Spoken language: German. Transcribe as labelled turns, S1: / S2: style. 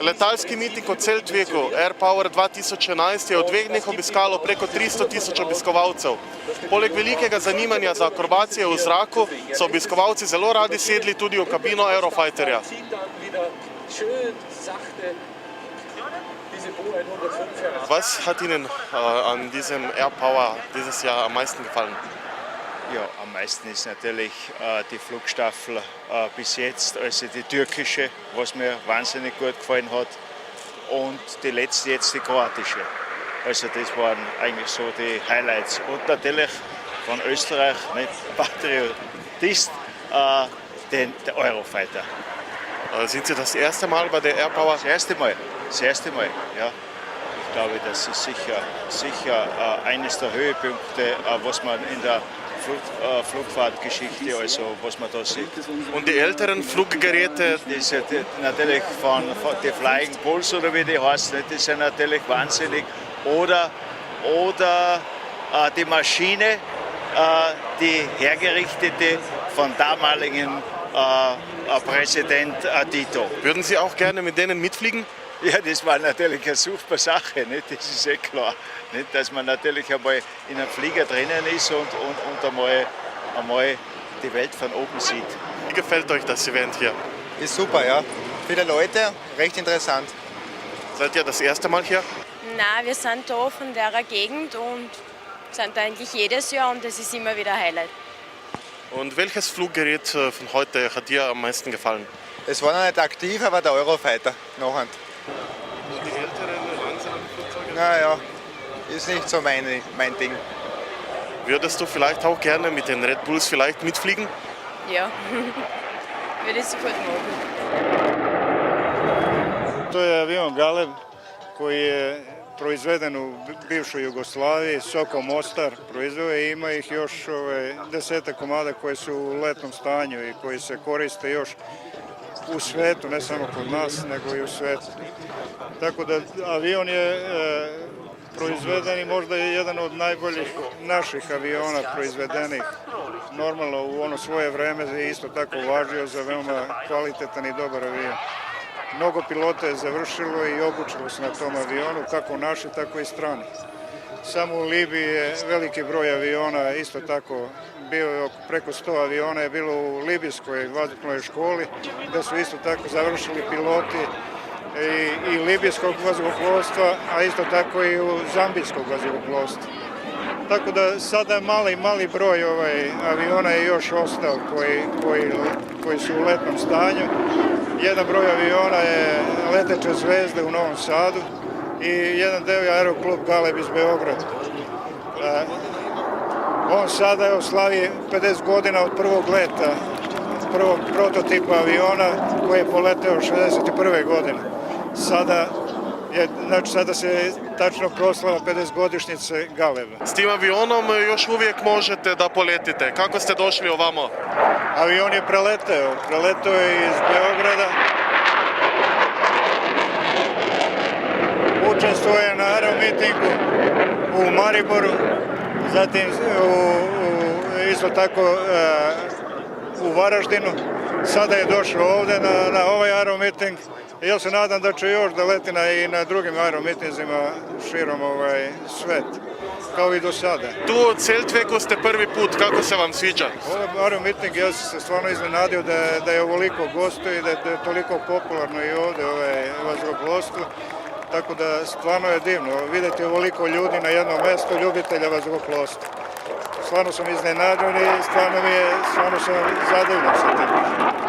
S1: Letalski miting v Zeltweku Air Power 2011 je v 2 dneh obiskalo preko 300.000 obiskovalcev. Poleg velikega zanimanja za akrobacije v zraku so obiskovalci zelo radi sedli tudi v kabino Aerofighterja. Was hat Ihnen an diesem Air Power dieses Jahr am meisten gefallen?
S2: Ja, am meisten ist natürlich die Flugstaffel bis jetzt, also die türkische, was mir wahnsinnig gut gefallen hat, und die letzte jetzt die kroatische. Also das waren eigentlich so die Highlights. Und natürlich von Österreich, nicht Patriotist, der Eurofighter.
S1: Sind Sie das erste Mal bei der Air Power?
S2: Das erste Mal, ja. Ich glaube, das ist sicher eines der Höhepunkte, was man in der Flugfahrtgeschichte, also was man da sieht.
S1: Und die älteren Fluggeräte?
S2: Die sind natürlich von die Flying Bulls oder wie die heißen, die sind natürlich wahnsinnig. Oder die Maschine, die hergerichtete von damaligen Präsident Tito.
S1: Würden Sie auch gerne mit denen mitfliegen?
S2: Ja, das war natürlich eine super Sache, nicht? Das ist eh klar. Nicht? Dass man natürlich einmal in einem Flieger drinnen ist und einmal die Welt von oben sieht.
S1: Wie gefällt euch das Event hier?
S3: Ist super, ja. Viele Leute, recht interessant.
S1: Seid ihr das erste Mal hier?
S4: Nein, wir sind da von der Gegend und sind da eigentlich jedes Jahr und das ist immer wieder ein Highlight.
S1: Und welches Fluggerät von heute hat dir am meisten gefallen?
S3: Es war noch nicht aktiv, aber der Eurofighter nachher.
S1: Die älteren, langsamen Flugzeuge?
S3: Naja, ist nicht so mein Ding.
S1: Würdest du vielleicht auch gerne mit den Red Bulls vielleicht mitfliegen?
S4: Ja, würde ich sofort machen.
S5: To je avion Galeb koji je proizveden u bivšoj Jugoslaviji, Soko Mostar proizveo i ima ih još 10 komada koji su u letnom stanju i koji se koriste još u svetu, ne samo kod nas, nego i u svetu. Tako da avion je proizveden i možda je jedan od najboljih naših aviona proizvedenih. Normalno u ono svoje vreme je isto tako važio za veoma kvalitetan i dobar avion. Mnogo pilota je završilo i obučilo se na tom avionu, kako naši, tako i strani. Samo u Libiji je veliki broj aviona, isto tako bio je preko 100 aviona je bilo u libijskoj vazduhoplovnoj školi, gde su isto tako završili piloti i libijskog vazduhoplovstva, a isto tako i u zambijskog vazduhoplovstva. Tako da sada mali broj aviona je još ostao koji su u letnom stanju. Jedan broj aviona je leteće zvezde u Novom Sadu i jedan deo je Aeroklub Galeb iz Beograda. On sada slavi 50 godina od prvog leta, prvog prototipa aviona koji je poleteo 1961. godine. Sada se tačno proslava 50 godišnjice Galeba.
S1: S tim avionom još uvijek možete da poletite. Kako ste došli ovamo?
S5: Avion je preleteo je iz Beograda. Učestvuje na aeromitingu u Mariboru, zatim isto tako u Varaždinu. Sada je došao ovde na ovaj aeromiting i ja se nadam da će još da leti i na drugim aeromitinzima širom svet, kao i do sada.
S1: Tu u Zeltweku ste prvi put, kako se vam sviđa?
S5: Ovaj aeromiting, ja sam se stvarno iznenadio da je ovoliko gostuje i da je toliko popularno i ovde vazduhoplovstvo. Tako da stvarno je divno vidjeti ovoliko ljudi na jednom mestu, ljubitelja vazduhoplovstva. Stvarno sam iznenađen i stvarno sam zadivljen sa tim.